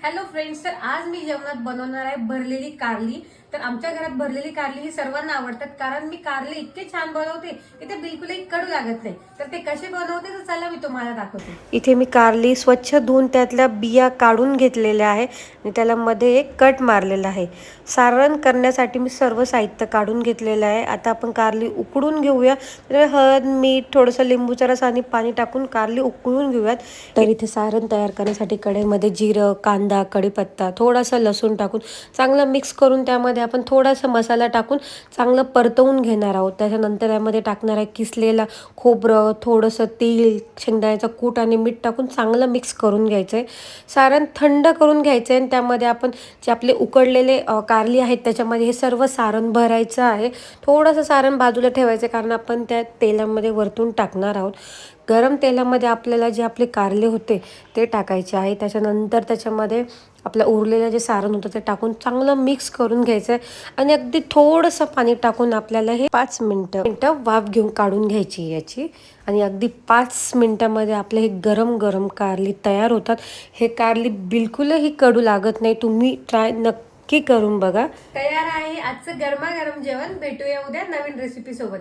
Hello friends, तर आज मी जेवणात बनवणार आहे भरलेली कारली. तर आमच्या घरात भरलेली कारली ही सर्वांना आवडतात, कारण मी कारले इतके छान बनवते की ते बिलकुलही कडू लागत नाही. तर ते कसे बनवते तर चला मी तुम्हाला दाखवते. इथे मी कारली स्वच्छ धुवून त्यातल्या बिया काढून घेतलेल्या आहे आणि त्याला मध्ये एक कट मारलेला आहे. सारण करण्यासाठी मी सर्व साहित्य काढून घेतलेलं आहे. आता आपण कारली उकडून घेऊया. तर हळद, मीठ, थोडंसं लिंबूचा रस आणि पाणी टाकून कारली उकळून घेऊयात. तर इथे सारण तयार करण्यासाठी कढईमध्ये जिरं, कांदा, कढीपत्ता, थोडासा लसूण टाकून चांगलं मिक्स करून त्यामध्ये आपण थोडासा मसाला टाकून चांगलं परतवून घेणार आहोत. त्याच्यानंतर यामध्ये टाकणार आहे किसलेला खोबरं, थोडंसं तेल, शेंगदाण्याचा कूट आणि मीठ टाकून चांगलं मिक्स करून घ्यायचं आहे. सारण थंड करून घ्यायचं आहे आणि त्यामध्ये आपण जे आपले उकडलेले कारली आहेत त्याच्यामध्ये हे सर्व सारण भरायचं आहे. थोडंसं सारण बाजूला ठेवायचं आहे, कारण आपण त्या तेलामध्ये वरतून टाकणार आहोत. गरम तेलामध्ये आपल्याला जे आपले कारले होते ते टाकायचे आहे. त्याच्यानंतर त्याच्यामध्ये आपलं उरलेलं जे सारण होतं ते टाकून चांगलं मिक्स करून घ्यायचं आहे आणि अगदी थोडंसं पाणी टाकून आपल्याला हे 5 मिनटं वाफ घेऊन काढून घ्यायची याची. आणि अगदी 5 मिनटामध्ये आपले हे गरम गरम कारली तयार होतात. हे कारली बिलकुलही कडू लागत नाही. तुम्ही ट्राय नक्की करून बघा. तयार आहे आजचं गरमागरम जेवण. भेटूया उद्या नवीन रेसिपी सोबत.